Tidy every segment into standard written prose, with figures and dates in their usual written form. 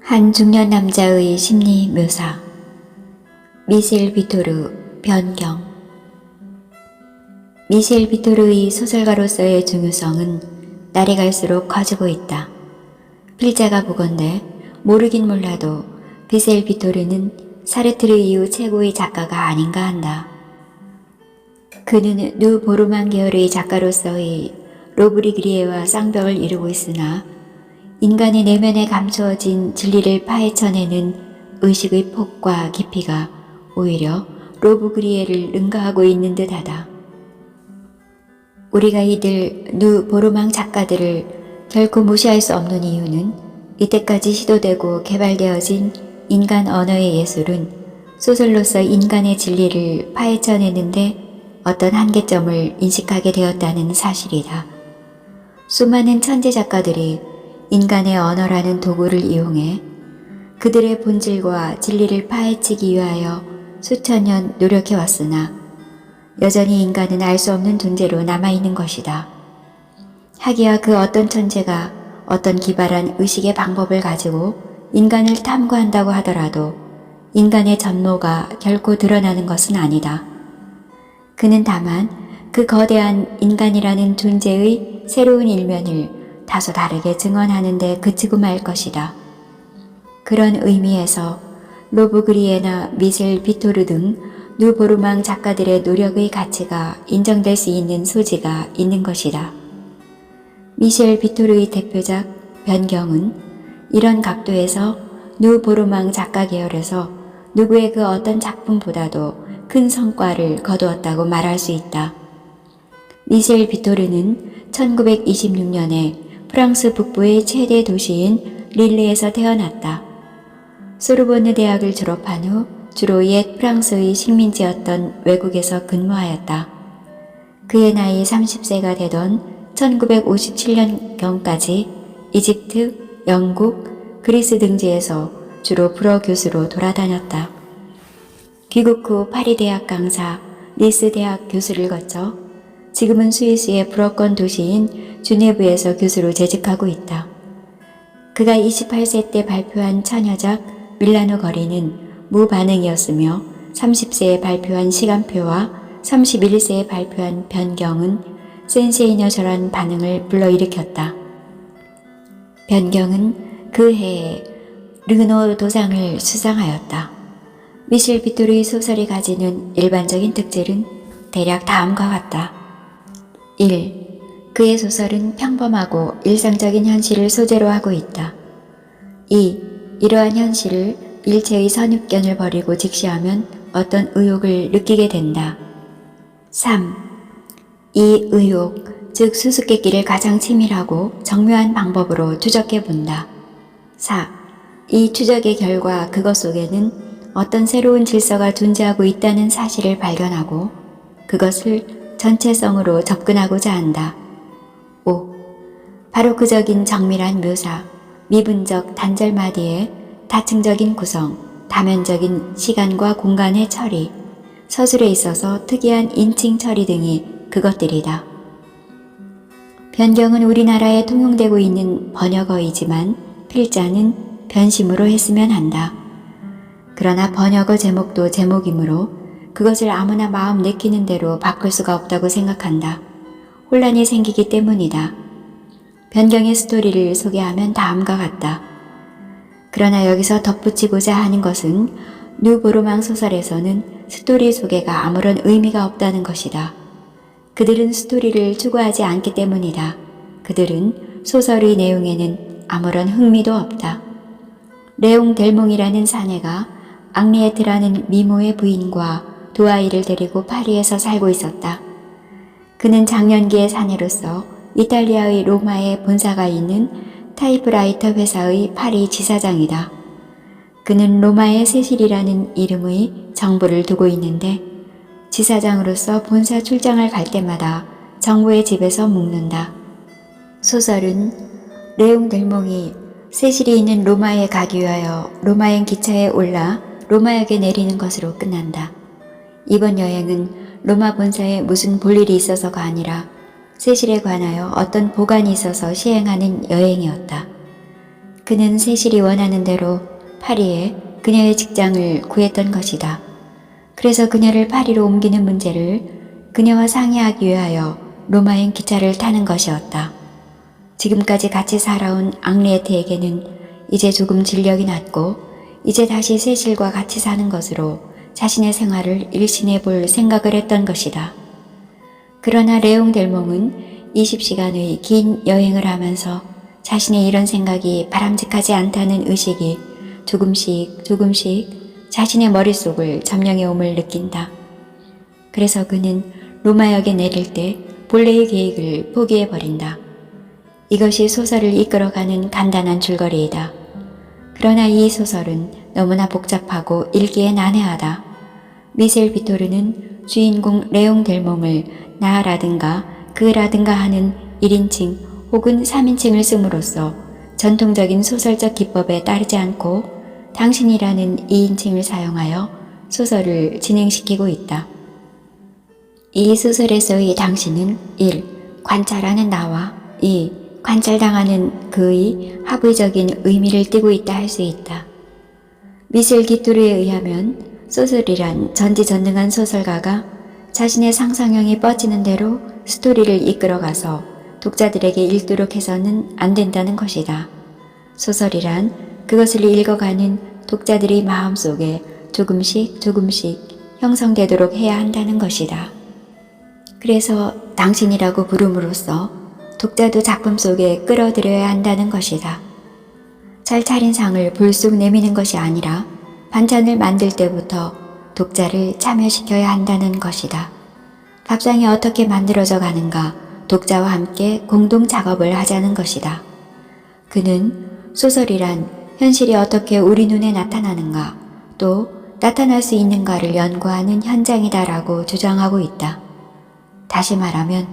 한 중년 남자의 심리 묘사. 미셸 비토르 변경. 미셸 비토르의 소설가로서의 중요성은 날이 갈수록 커지고 있다. 필자가 보건대 모르긴 몰라도 미셸 비토르는 사르트르 이후 최고의 작가가 아닌가 한다. 그는 누 보르만 계열의 작가로서의 로브리그리에와 쌍벽을 이루고 있으나 인간의 내면에 감추어진 진리를 파헤쳐내는 의식의 폭과 깊이가 오히려 로브그리에를 능가하고 있는 듯하다. 우리가 이들 누 보르망 작가들을 결코 무시할 수 없는 이유는 이때까지 시도되고 개발되어진 인간 언어의 예술은 소설로서 인간의 진리를 파헤쳐내는데 어떤 한계점을 인식하게 되었다는 사실이다. 수많은 천재 작가들이 인간의 언어라는 도구를 이용해 그들의 본질과 진리를 파헤치기 위하여 수천 년 노력해왔으나 여전히 인간은 알 수 없는 존재로 남아있는 것이다. 하기야 그 어떤 천재가 어떤 기발한 의식의 방법을 가지고 인간을 탐구한다고 하더라도 인간의 전모가 결코 드러나는 것은 아니다. 그는 다만 그 거대한 인간이라는 존재의 새로운 일면을 다소 다르게 증언하는 데 그치고 말 것이다. 그런 의미에서 로브그리에나 미셸 비토르 등 누 보르망 작가들의 노력의 가치가 인정될 수 있는 소지가 있는 것이다. 미셸 비토르의 대표작 변경은 이런 각도에서 누 보르망 작가 계열에서 누구의 그 어떤 작품보다도 큰 성과를 거두었다고 말할 수 있다. 미셸 비토르는 1926년에 프랑스 북부의 최대 도시인 릴르에서 태어났다. 소르보느 대학을 졸업한 후 주로 옛 프랑스의 식민지였던 외국에서 근무하였다. 그의 나이 30세가 되던 1957년경까지 이집트, 영국, 그리스 등지에서 주로 불어 교수로 돌아다녔다. 귀국 후 파리 대학 강사, 니스 대학 교수를 거쳐 지금은 스위스의 불어권 도시인 주네브에서 교수로 재직하고 있다. 그가 28세 때 발표한 처녀작 밀라노 거리는 무반응이었으며 30세에 발표한 시간표와 31세에 발표한 변경은 센세이셔널한 반응을 불러일으켰다. 변경은 그 해에 르노 도상을 수상하였다. 미셸 비토르의 소설이 가지는 일반적인 특질은 대략 다음과 같다. 1. 그의 소설은 평범하고 일상적인 현실을 소재로 하고 있다. 2. 이러한 현실을 일체의 선입견을 버리고 직시하면 어떤 의욕을 느끼게 된다. 3. 이 의욕, 즉 수수께끼를 가장 치밀하고 정교한 방법으로 추적해 본다. 4. 이 추적의 결과 그것 속에는 어떤 새로운 질서가 존재하고 있다는 사실을 발견하고 그것을 전체성으로 접근하고자 한다. 5. 바로 그적인 정밀한 묘사, 미분적 단절마디의 다층적인 구성, 다면적인 시간과 공간의 처리, 서술에 있어서 특이한 인칭 처리 등이 그것들이다. 변경은 우리나라에 통용되고 있는 번역어이지만 필자는 변심으로 했으면 한다. 그러나 번역어 제목도 제목이므로 그것을 아무나 마음 내키는 대로 바꿀 수가 없다고 생각한다. 혼란이 생기기 때문이다. 변경의 스토리를 소개하면 다음과 같다. 그러나 여기서 덧붙이고자 하는 것은 누 보르망 소설에서는 스토리 소개가 아무런 의미가 없다는 것이다. 그들은 스토리를 추구하지 않기 때문이다. 그들은 소설의 내용에는 아무런 흥미도 없다. 레옹 델몽이라는 사내가 앙리에트라는 미모의 부인과 두 아이를 데리고 파리에서 살고 있었다. 그는 장년기의 사내로서 이탈리아의 로마에 본사가 있는 타이프라이터 회사의 파리 지사장이다. 그는 로마의 세실이라는 이름의 정부를 두고 있는데 지사장으로서 본사 출장을 갈 때마다 정부의 집에서 묵는다. 소설은 레옹 델몽이 세실이 있는 로마에 가기 위하여 로마행 기차에 올라 로마역에 내리는 것으로 끝난다. 이번 여행은 로마 본사에 무슨 볼일이 있어서가 아니라 세실에 관하여 어떤 보관이 있어서 시행하는 여행이었다. 그는 세실이 원하는 대로 파리에 그녀의 직장을 구했던 것이다. 그래서 그녀를 파리로 옮기는 문제를 그녀와 상의하기 위하여 로마행 기차를 타는 것이었다. 지금까지 같이 살아온 앙리에트에게는 이제 조금 진력이 났고 이제 다시 세실과 같이 사는 것으로 자신의 생활을 일신해 볼 생각을 했던 것이다. 그러나 레옹 델몽은 20시간의 긴 여행을 하면서 자신의 이런 생각이 바람직하지 않다는 의식이 조금씩 자신의 머릿속을 점령해 옴을 느낀다. 그래서 그는 로마역에 내릴 때 본래의 계획을 포기해버린다. 이것이 소설을 이끌어가는 간단한 줄거리이다. 그러나 이 소설은 너무나 복잡하고 읽기에 난해하다. 미셀 비토르는 주인공 레옹 델몽을 나라든가 그라든가 하는 1인칭 혹은 3인칭을 씀으로써 전통적인 소설적 기법에 따르지 않고 당신이라는 2인칭을 사용하여 소설을 진행시키고 있다. 이 소설에서의 당신은 1. 관찰하는 나와 2. 관찰당하는 그의 합의적인 의미를 띠고 있다 할 수 있다. 미셀 기토르에 의하면 소설이란 전지전능한 소설가가 자신의 상상력이 뻗치는 대로 스토리를 이끌어가서 독자들에게 읽도록 해서는 안 된다는 것이다. 소설이란 그것을 읽어가는 독자들의 마음속에 조금씩 형성되도록 해야 한다는 것이다. 그래서 당신이라고 부름으로써 독자도 작품 속에 끌어들여야 한다는 것이다. 잘 차린 상을 불쑥 내미는 것이 아니라 반찬을 만들 때부터 독자를 참여시켜야 한다는 것이다. 밥상이 어떻게 만들어져 가는가 독자와 함께 공동 작업을 하자는 것이다. 그는 소설이란 현실이 어떻게 우리 눈에 나타나는가 또 나타날 수 있는가를 연구하는 현장이다라고 주장하고 있다. 다시 말하면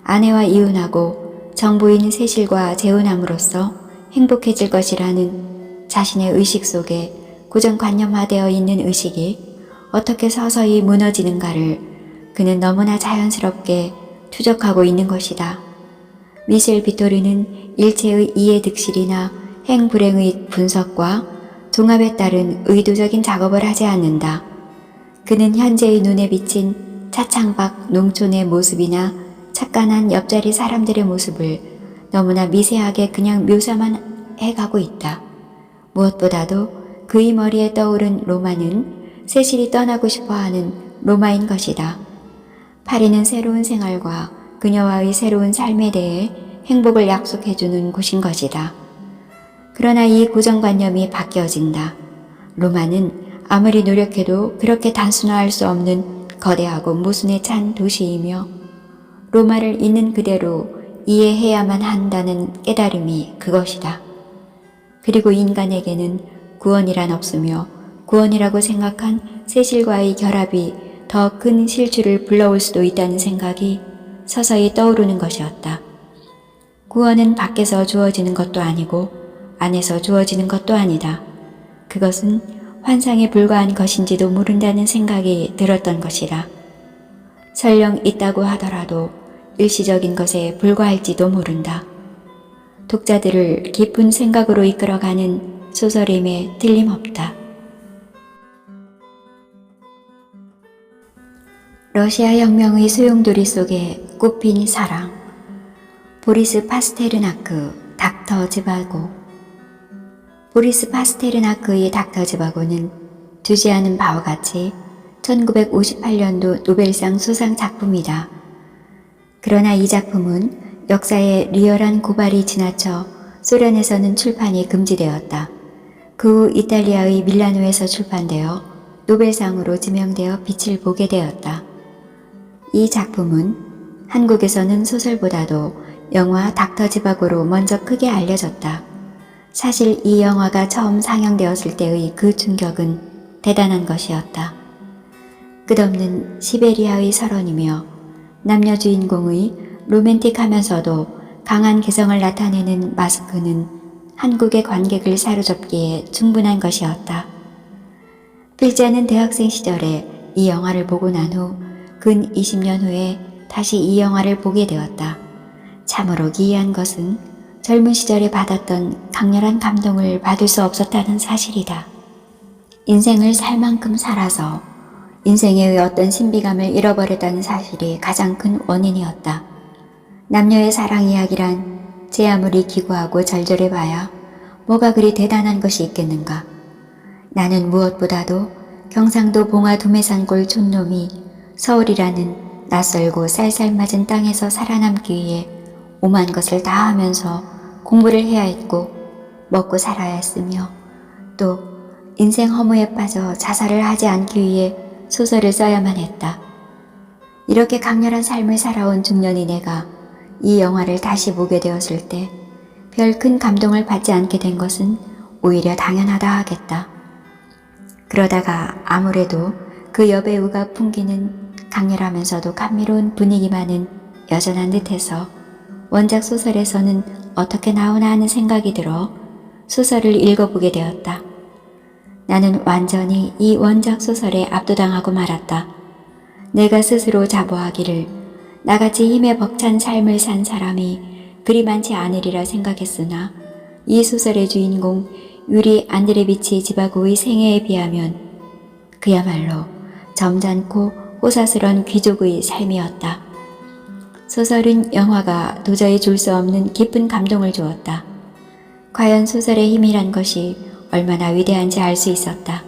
아내와 이혼하고 정부인 세실과 재혼함으로써 행복해질 것이라는 자신의 의식 속에 고정관념화되어 있는 의식이 어떻게 서서히 무너지는가를 그는 너무나 자연스럽게 추적하고 있는 것이다. 미셀 비토르는 일체의 이해득실이나 행불행의 분석과 종합에 따른 의도적인 작업을 하지 않는다. 그는 현재의 눈에 비친 차창밖 농촌의 모습이나 착간한 옆자리 사람들의 모습을 너무나 미세하게 그냥 묘사만 해가고 있다. 무엇보다도 그의 머리에 떠오른 로마는 세실이 떠나고 싶어하는 로마인 것이다. 파리는 새로운 생활과 그녀와의 새로운 삶에 대해 행복을 약속해주는 곳인 것이다. 그러나 이 고정관념이 바뀌어진다. 로마는 아무리 노력해도 그렇게 단순화할 수 없는 거대하고 모순에 찬 도시이며 로마를 있는 그대로 이해해야만 한다는 깨달음이 그것이다. 그리고 인간에게는 구원이란 없으며 구원이라고 생각한 세실과의 결합이 더 큰 실추를 불러올 수도 있다는 생각이 서서히 떠오르는 것이었다. 구원은 밖에서 주어지는 것도 아니고 안에서 주어지는 것도 아니다. 그것은 환상에 불과한 것인지도 모른다는 생각이 들었던 것이다. 설령 있다고 하더라도 일시적인 것에 불과할지도 모른다. 독자들을 깊은 생각으로 이끌어가는 소설임에 틀림없다. 러시아 혁명의 소용돌이 속에 꽃핀 사랑. 보리스 파스테르나크, 닥터 지바고. 보리스 파스테르나크의 닥터 지바고는 두지 않은 바와 같이 1958년도 노벨상 수상 작품이다. 그러나 이 작품은 역사의 리얼한 고발이 지나쳐 소련에서는 출판이 금지되었다. 그 후 이탈리아의 밀라노에서 출판되어 노벨상으로 지명되어 빛을 보게 되었다. 이 작품은 한국에서는 소설보다도 영화 닥터 지바고로 먼저 크게 알려졌다. 사실 이 영화가 처음 상영되었을 때의 그 충격은 대단한 것이었다. 끝없는 시베리아의 설원이며 남녀 주인공의 로맨틱하면서도 강한 개성을 나타내는 마스크는 한국의 관객을 사로잡기에 충분한 것이었다. 필자는 대학생 시절에 이 영화를 보고 난 후 근 20년 후에 다시 이 영화를 보게 되었다. 참으로 기이한 것은 젊은 시절에 받았던 강렬한 감동을 받을 수 없었다는 사실이다. 인생을 살 만큼 살아서 인생의 어떤 신비감을 잃어버렸다는 사실이 가장 큰 원인이었다. 남녀의 사랑 이야기란 제 아무리 기구하고 절절해봐야 뭐가 그리 대단한 것이 있겠는가. 나는 무엇보다도 경상도 봉화 도매산골 촌놈이 서울이라는 낯설고 쌀쌀맞은 땅에서 살아남기 위해 오만 것을 다 하면서 공부를 해야 했고 먹고 살아야 했으며 또 인생 허무에 빠져 자살을 하지 않기 위해 소설을 써야만 했다. 이렇게 강렬한 삶을 살아온 중년이 내가 이 영화를 다시 보게 되었을 때 별 큰 감동을 받지 않게 된 것은 오히려 당연하다 하겠다. 그러다가 아무래도 그 여배우가 풍기는 강렬하면서도 감미로운 분위기만은 여전한 듯해서 원작 소설에서는 어떻게 나오나 하는 생각이 들어 소설을 읽어보게 되었다. 나는 완전히 이 원작 소설에 압도당하고 말았다. 내가 스스로 자부하기를 나같이 힘에 벅찬 삶을 산 사람이 그리 많지 않으리라 생각했으나 이 소설의 주인공 유리 안드레비치 지바고의 생애에 비하면 그야말로 점잖고 호사스러운 귀족의 삶이었다. 소설은 영화가 도저히 줄 수 없는 깊은 감동을 주었다. 과연 소설의 힘이란 것이 얼마나 위대한지 알 수 있었다.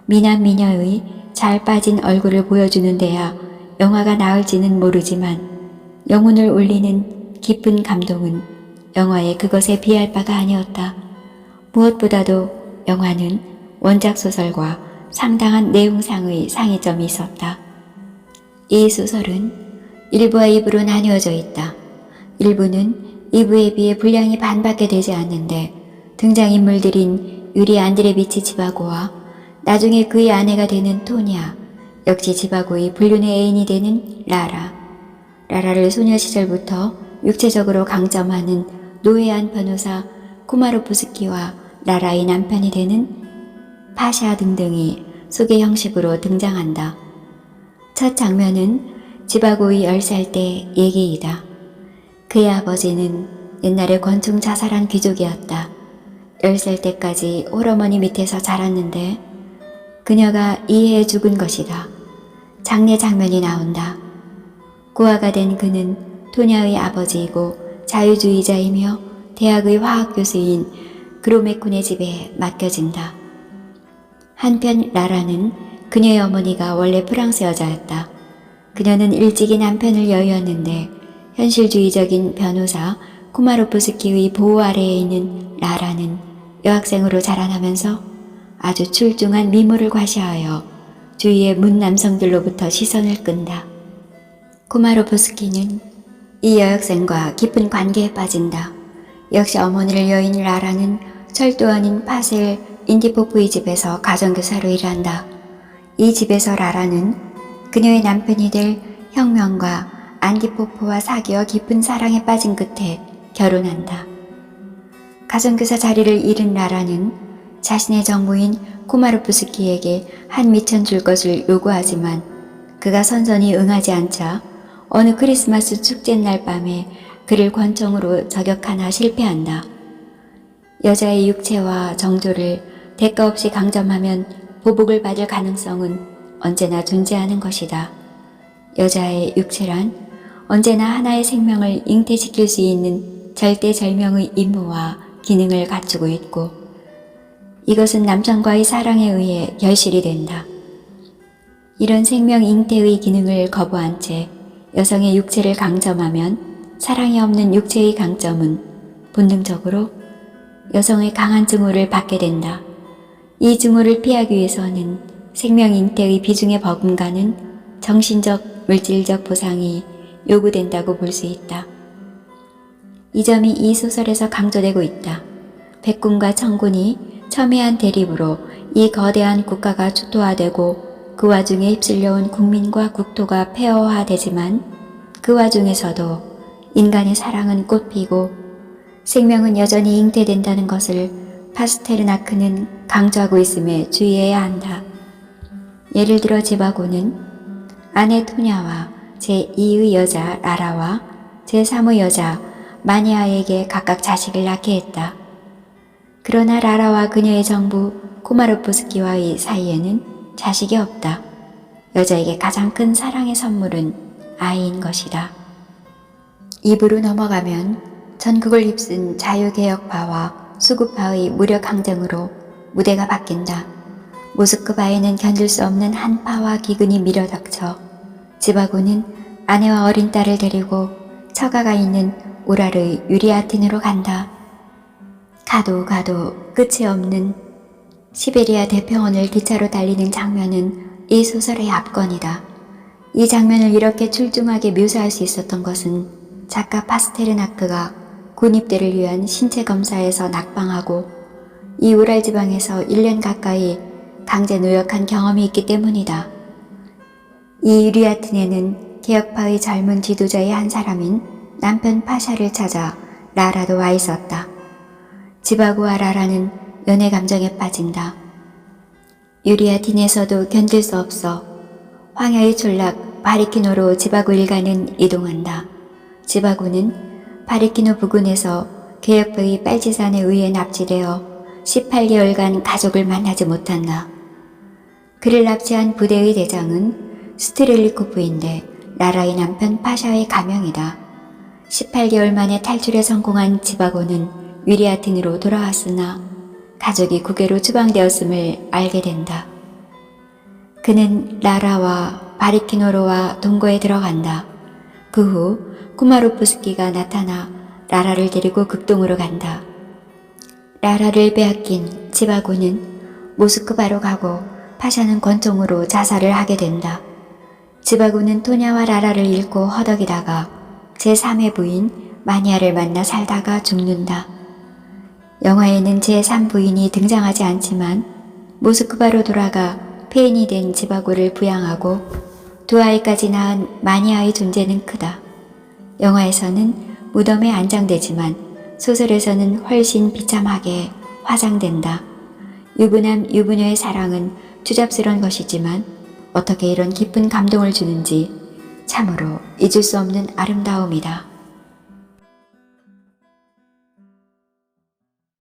미남 미녀의 잘 빠진 얼굴을 보여주는 데야 영화가 나을지는 모르지만 영혼을 울리는 깊은 감동은 영화의 그것에 비할 바가 아니었다. 무엇보다도 영화는 원작 소설과 상당한 내용상의 상이점이 있었다. 이 소설은 1부와 2부로 나뉘어져 있다. 1부는 2부에 비해 분량이 반밖에 되지 않는데 등장인물들인 유리 안드레비치 지바고와 나중에 그의 아내가 되는 토냐, 역시 지바고의 불륜의 애인이 되는 라라를 소녀 시절부터 육체적으로 강점하는 노회한 변호사 코마로프스키와 라라의 남편이 되는 파샤 등등이 소개 형식으로 등장한다. 첫 장면은 지바고의 10살 때 얘기이다. 그의 아버지는 옛날에 권총 자살한 귀족이었다. 10살 때까지 홀어머니 밑에서 자랐는데 그녀가 이해해 죽은 것이다. 장례 장면이 나온다. 고아가 된 그는 토냐의 아버지이고 자유주의자이며 대학의 화학교수인 그로메쿤의 집에 맡겨진다. 한편 라라는 그녀의 어머니가 원래 프랑스 여자였다. 그녀는 일찍이 남편을 여의었는데 현실주의적인 변호사 코마로프스키의 보호 아래에 있는 라라는 여학생으로 자라나면서 아주 출중한 미모를 과시하여 주위의 문 남성들로부터 시선을 끈다. 코마로프스키는 이 여학생과 깊은 관계에 빠진다. 역시 어머니를 여인 라라는 철도원인 파셀 인디포프의 집에서 가정교사로 일한다. 이 집에서 라라는 그녀의 남편이 될 혁명가 안디포프와 사귀어 깊은 사랑에 빠진 끝에 결혼한다. 가정교사 자리를 잃은 라라는 자신의 정부인 코마로프스키에게 한 미천 줄 것을 요구하지만 그가 선선히 응하지 않자 어느 크리스마스 축제날 밤에 그를 권총으로 저격하나 실패한다. 여자의 육체와 정조를 대가 없이 강점하면 보복을 받을 가능성은 언제나 존재하는 것이다. 여자의 육체란 언제나 하나의 생명을 잉태시킬 수 있는 절대절명의 임무와 기능을 갖추고 있고 이것은 남성과의 사랑에 의해 결실이 된다. 이런 생명 잉태의 기능을 거부한 채 여성의 육체를 강점하면 사랑이 없는 육체의 강점은 본능적으로 여성의 강한 증오를 받게 된다. 이 증오를 피하기 위해서는 생명 잉태의 비중에 버금가는 정신적, 물질적 보상이 요구된다고 볼 수 있다. 이 점이 이 소설에서 강조되고 있다. 백군과 청군이 첨예한 대립으로 이 거대한 국가가 초토화되고 그 와중에 휩쓸려온 국민과 국토가 폐허화되지만 그 와중에서도 인간의 사랑은 꽃피고 생명은 여전히 잉태된다는 것을 파스테르나크는 강조하고 있음에 주의해야 한다. 예를 들어 지바고는 아내 토냐와 제2의 여자 라라와 제3의 여자 마니아에게 각각 자식을 낳게 했다. 그러나 라라와 그녀의 정부 코마로프스키와의 사이에는 자식이 없다. 여자에게 가장 큰 사랑의 선물은 아이인 것이다. 입으로 넘어가면 전국을 휩쓴 자유개혁파와 수구파의 무력항쟁으로 무대가 바뀐다. 모스크바에는 견딜 수 없는 한파와 기근이 밀어닥쳐 지바고는 아내와 어린 딸을 데리고 처가가 있는 우랄의 유리아틴으로 간다. 가도 끝이 없는 시베리아 대평원을 기차로 달리는 장면은 이 소설의 압권이다. 이 장면을 이렇게 출중하게 묘사할 수 있었던 것은 작가 파스테르나크가 군입대를 위한 신체 검사에서 낙방하고 이 우랄 지방에서 1년 가까이 강제 노역한 경험이 있기 때문이다. 이 유리아틴에는 개혁파의 젊은 지도자의 한 사람인 남편 파샤를 찾아 라라도 와 있었다. 지바고와 라라는 연애 감정에 빠진다. 유리아틴에서도 견딜 수 없어 황야의 촌락 바리키노로 지바고 일가는 이동한다. 지바고는 바리키노 부근에서 개혁파의 빨치산에 의해 납치되어 18개월간 가족을 만나지 못한다. 그를 납치한 부대의 대장은 스트렐리코프인데 라라의 남편 파샤의 가명이다. 18개월 만에 탈출에 성공한 지바고는 유리아틴으로 돌아왔으나 가족이 국외로 추방되었음을 알게 된다. 그는 라라와 바리키노로와 동거에 들어간다. 그 후 쿠마로프스키가 나타나 라라를 데리고 극동으로 간다. 라라를 빼앗긴 지바고는 모스크바로 가고 파샤는 권총으로 자살을 하게 된다. 지바고는 토냐와 라라를 잃고 허덕이다가 제3의 부인 마니아를 만나 살다가 죽는다. 영화에는 제3부인이 등장하지 않지만 모스크바로 돌아가 폐인이 된 지바고를 부양하고 두 아이까지 낳은 마니아의 존재는 크다. 영화에서는 무덤에 안장되지만 소설에서는 훨씬 비참하게 화장된다. 유부남 유부녀의 사랑은 추잡스러운 것이지만 어떻게 이런 깊은 감동을 주는지 참으로 잊을 수 없는 아름다움이다.